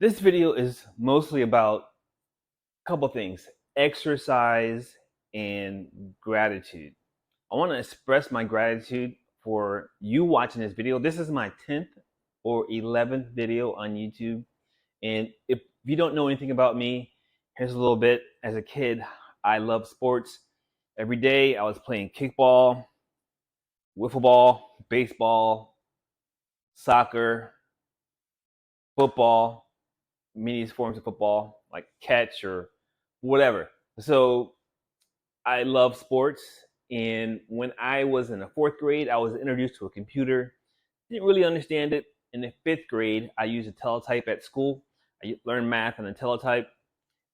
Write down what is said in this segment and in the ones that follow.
This video is mostly about a couple things: exercise and gratitude. I want to express my gratitude for you watching this video. This is my 10th or 11th video on YouTube. And if you don't know anything about me, here's a little bit. As a kid, I loved sports. Every day I was playing kickball, wiffle ball, baseball, soccer, football, many forms of football, like catch or whatever. So I love sports. And when I was in the fourth grade, I was introduced to a computer. Didn't really understand it. In the fifth grade, I used a teletype at school. I learned math on a teletype.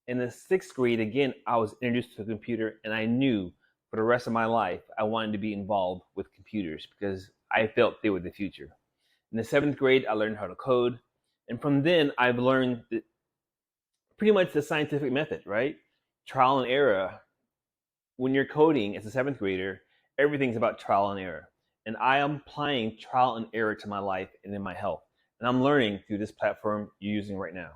In the sixth grade, again, I was introduced to a computer, and I knew for the rest of my life I wanted to be involved with computers because I felt they were the future. In the seventh grade, I learned how to code. And from then, I've learned pretty much the scientific method, right? Trial and error. When you're coding as a seventh grader, everything's about trial and error. And I am applying trial and error to my life and in my health. And I'm learning through this platform you're using right now.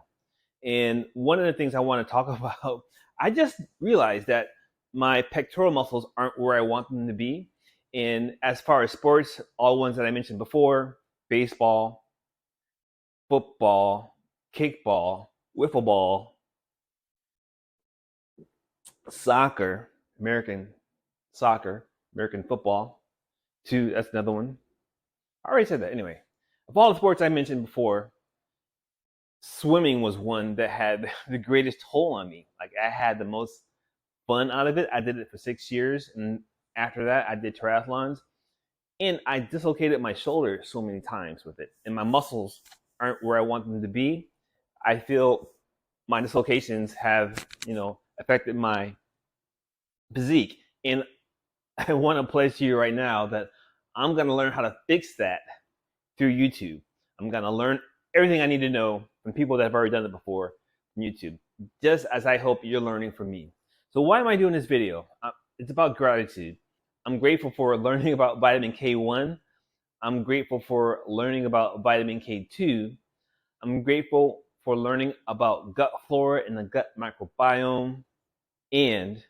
And one of the things I want to talk about, I just realized that my pectoral muscles aren't where I want them to be. And as far as sports, all ones that I mentioned before: baseball, football, kickball, wiffle ball, soccer, American soccer, American football. That's another one. I already said that. Anyway, of all the sports I mentioned before, swimming was one that had the greatest toll on me. Like, I had the most fun out of it. I did it for 6 years, and after that, I did triathlons, and I dislocated my shoulder so many times with it, and my muscles aren't where I want them to be. I feel my dislocations have, affected my physique, and I want to pledge to you right now that I'm going to learn how to fix that through YouTube. I'm going to learn everything I need to know from people that have already done it before from YouTube, just as I hope you're learning from me. So why am I doing this video? It's about gratitude. I'm grateful for learning about vitamin K1. I'm grateful for learning about vitamin K2. I'm grateful for learning about gut flora and the gut microbiome. And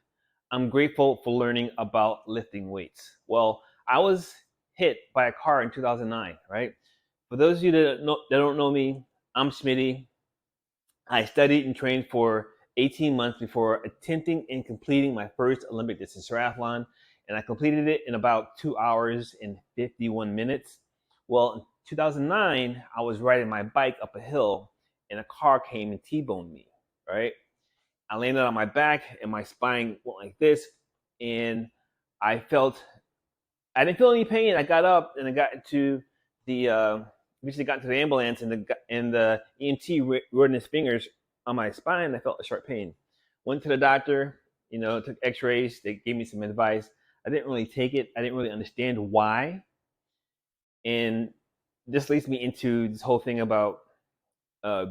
I'm grateful for learning about lifting weights. Well, I was hit by a car in 2009, right? For those of you that don't know me, I'm Schmidtie. I studied and trained for 18 months before attempting and completing my first Olympic distance triathlon, and I completed it in about 2 hours and 51 minutes. Well, in 2009, I was riding my bike up a hill, and a car came and T-boned me, right? I landed on my back, and my spine went like this, and I didn't feel any pain. I got up, and I got to the eventually got to the ambulance, and the EMT running his fingers on my spine. I felt a sharp pain. Went to the doctor, took x-rays. They gave me some advice. I didn't really take it. I didn't really understand why. And this leads me into this whole thing about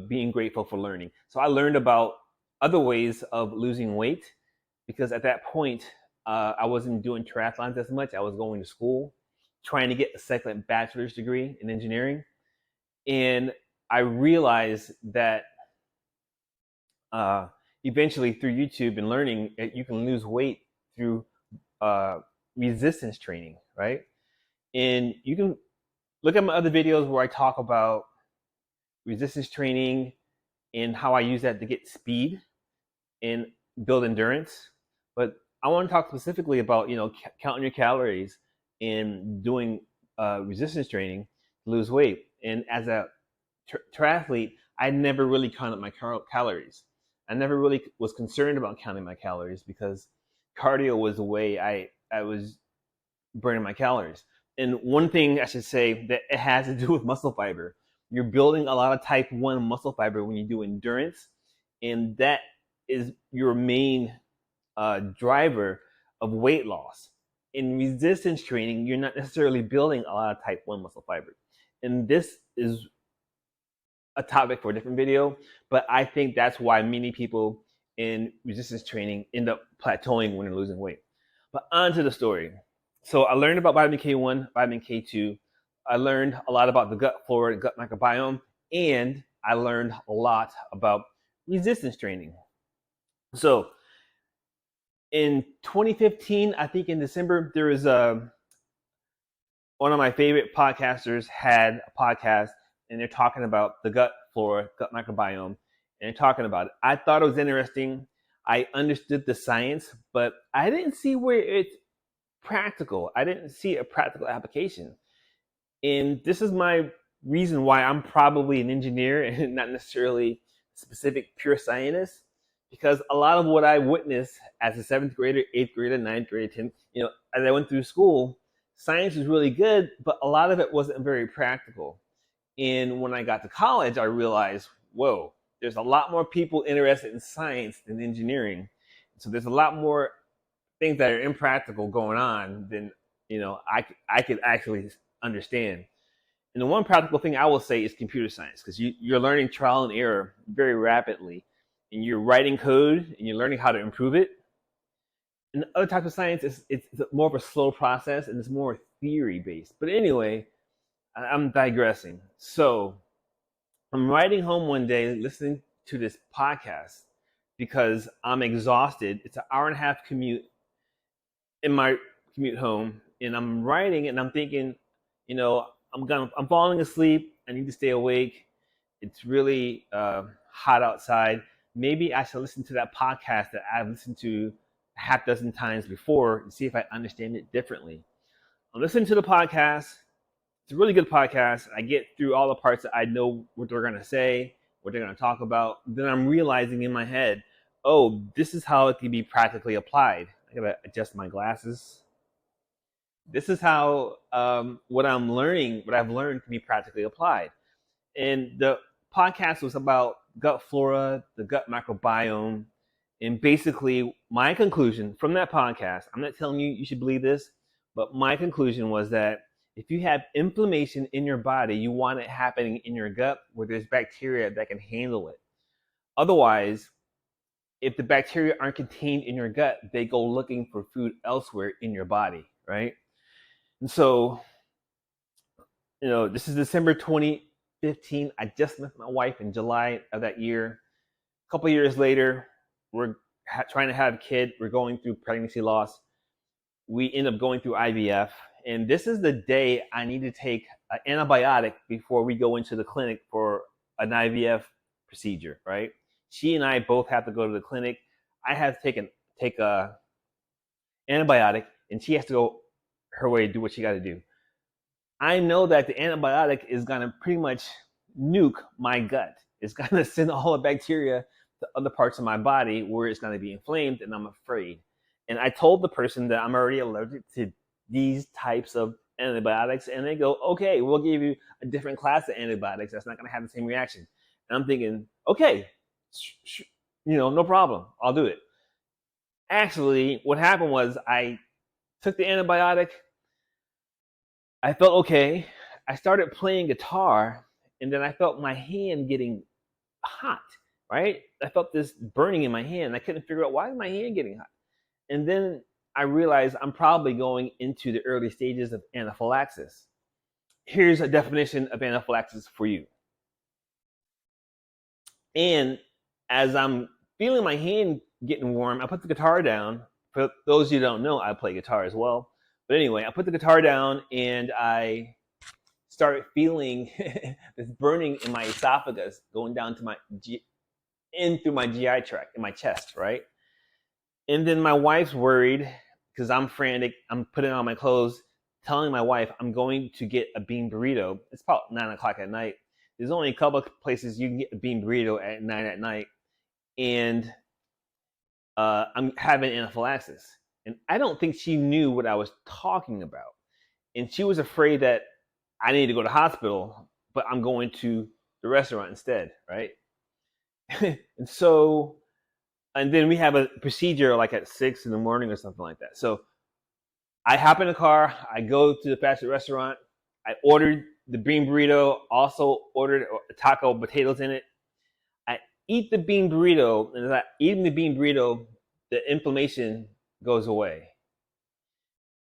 being grateful for learning. So I learned about other ways of losing weight because at that point, I wasn't doing triathlons as much. I was going to school, trying to get a second bachelor's degree in engineering. And I realized that eventually through YouTube and learning, you can lose weight through resistance training, right? And you can look at my other videos where I talk about resistance training and how I use that to get speed and build endurance. But I want to talk specifically about, counting your calories and doing resistance training to lose weight. And as a triathlete, I never really counted my calories. I never really was concerned about counting my calories because cardio was the way I was burning my calories. And one thing I should say that it has to do with muscle fiber. You're building a lot of type 1 muscle fiber when you do endurance, and that is your main driver of weight loss. In resistance training, you're not necessarily building a lot of type 1 muscle fiber. And this is a topic for a different video, but I think that's why many people in resistance training end up plateauing when they're losing weight. But on to the story. So I learned about vitamin K1, vitamin K2. I learned a lot about the gut flora, gut microbiome, and I learned a lot about resistance training. So in 2015, I think in December, there was one of my favorite podcasters had a podcast, and they're talking about the gut flora, gut microbiome, and they're talking about it. I thought it was interesting. I understood the science, but I didn't see where it's practical. I didn't see a practical application. And this is my reason why I'm probably an engineer and not necessarily a specific pure scientist, because a lot of what I witnessed as a seventh grader, eighth grader, ninth grader, 10th, as I went through school, science was really good, but a lot of it wasn't very practical. And when I got to college, I realized, whoa, there's a lot more people interested in science than engineering. So there's a lot more things that are impractical going on than I could actually understand. And the one practical thing I will say is computer science, because you're learning trial and error very rapidly, and you're writing code and you're learning how to improve it. And other types of science it's more of a slow process and it's more theory based. But anyway, I'm digressing. So I'm riding home one day listening to this podcast because I'm exhausted. It's an hour and a half commute in my commute home, and I'm writing and I'm thinking, I'm falling asleep. I need to stay awake. It's really hot outside. Maybe I should listen to that podcast that I've listened to a half dozen times before and see if I understand it differently. I'm listening to the podcast. It's a really good podcast. I get through all the parts that I know what they're going to say, what they're going to talk about. Then I'm realizing in my head, oh, this is how it can be practically applied. I got to adjust my glasses. This is how what I've learned can be practically applied. And the podcast was about gut flora, the gut microbiome, and basically my conclusion from that podcast, I'm not telling you should believe this, but my conclusion was that if you have inflammation in your body, you want it happening in your gut where there's bacteria that can handle it. Otherwise, if the bacteria aren't contained in your gut, they go looking for food elsewhere in your body, right? And so, this is December 2015. I just met my wife in July of that year. A couple of years later, we're trying to have a kid. We're going through pregnancy loss. We end up going through IVF. And this is the day I need to take an antibiotic before we go into the clinic for an IVF procedure, right? She and I both have to go to the clinic. I have to take a antibiotic, and she has to go her way and do what she got to do. I know that the antibiotic is going to pretty much nuke my gut. It's going to send all the bacteria to other parts of my body where it's going to be inflamed, and I'm afraid. And I told the person that I'm already allergic to these types of antibiotics, and they go, okay, we'll give you a different class of antibiotics that's not going to have the same reaction. And I'm thinking, okay, no problem, I'll do it. Actually, what happened was I took the antibiotic. I felt okay. I started playing guitar, and then I felt my hand getting hot, right? I felt this burning in my hand. I couldn't figure out why is my hand getting hot. And then I realized I'm probably going into the early stages of anaphylaxis. Here's a definition of anaphylaxis for you. And as I'm feeling my hand getting warm, I put the guitar down. For those of you who don't know, I play guitar as well. But anyway, I put the guitar down and I started feeling this burning in my esophagus going down to in through my GI tract, in my chest, right? And then my wife's worried because I'm frantic. I'm putting on my clothes, telling my wife I'm going to get a bean burrito. It's about 9 o'clock at night. There's only a couple of places you can get a bean burrito at 9 at night. And I'm having anaphylaxis. And I don't think she knew what I was talking about. And she was afraid that I need to go to the hospital, but I'm going to the restaurant instead, right? And then we have a procedure like at 6 in the morning or something like that. So I hop in the car, I go to the fast food restaurant, I ordered the bean burrito, also ordered a taco with potatoes in it. I eat the bean burrito, and as I eating the bean burrito, the inflammation goes away.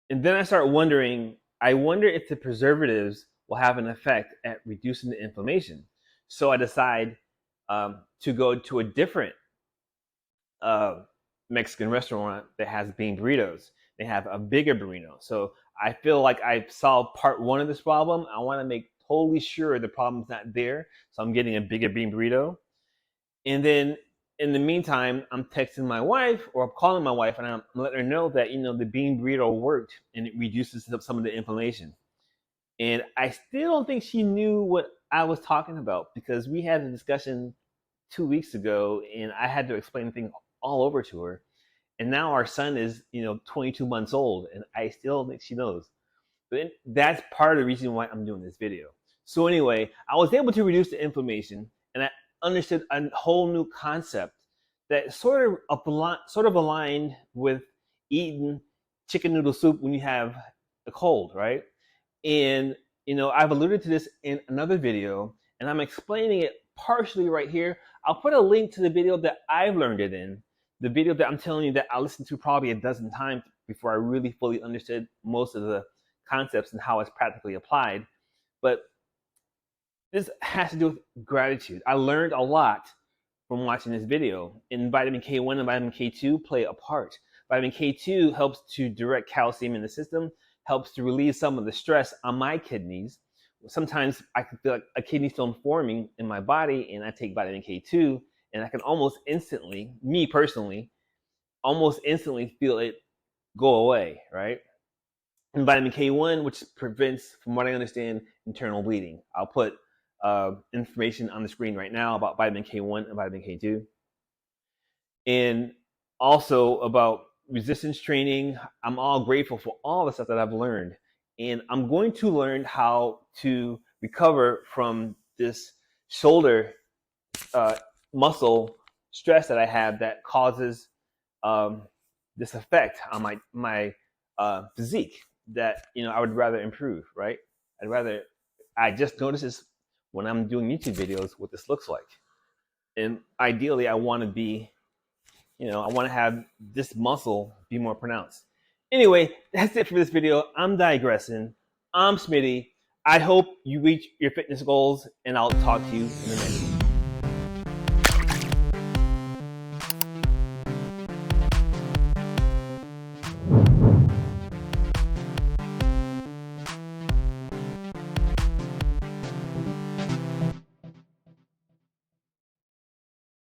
And then I start wondering, I wonder if the preservatives will have an effect at reducing the inflammation. So I decide to go to a different Mexican restaurant that has bean burritos. They have a bigger burrito. So I feel like I've solved part one of this problem. I want to make totally sure the problem's not there. So I'm getting a bigger bean burrito. And then in the meantime, I'm texting my wife or I'm calling my wife and I'm letting her know that, the bean burrito worked and it reduces some of the inflammation. And I still don't think she knew what I was talking about because we had a discussion 2 weeks ago and I had to explain things all over to her. And now our son is, 22 months old and I still don't think she knows. But that's part of the reason why I'm doing this video. So anyway, I was able to reduce the inflammation and I understood a whole new concept that sort of aligned with eating chicken noodle soup when you have a cold, right? And I've alluded to this in another video, and I'm explaining it partially right here. I'll put a link to the video that I've learned it in, the video that I'm telling you that I listened to probably a dozen times before I really fully understood most of the concepts and how it's practically applied. But this has to do with gratitude. I learned a lot from watching this video. And vitamin K1 and vitamin K2 play a part. Vitamin K2 helps to direct calcium in the system, helps to relieve some of the stress on my kidneys. Sometimes I can feel like a kidney stone forming in my body, and I take vitamin K2, and I can almost instantly, me personally, almost instantly feel it go away, right? And vitamin K1, which prevents, from what I understand, internal bleeding. I'll put information on the screen right now about vitamin K1 and vitamin K2. And also about resistance training. I'm all grateful for all the stuff that I've learned. And I'm going to learn how to recover from this shoulder muscle stress that I have that causes this effect on my physique that I would rather improve, right? I just notice this when I'm doing YouTube videos what this looks like. And ideally I want to be, I want to have this muscle be more pronounced. Anyway, that's it for this video. I'm digressing. I'm Schmidtie. I hope you reach your fitness goals and I'll talk to you in the next video.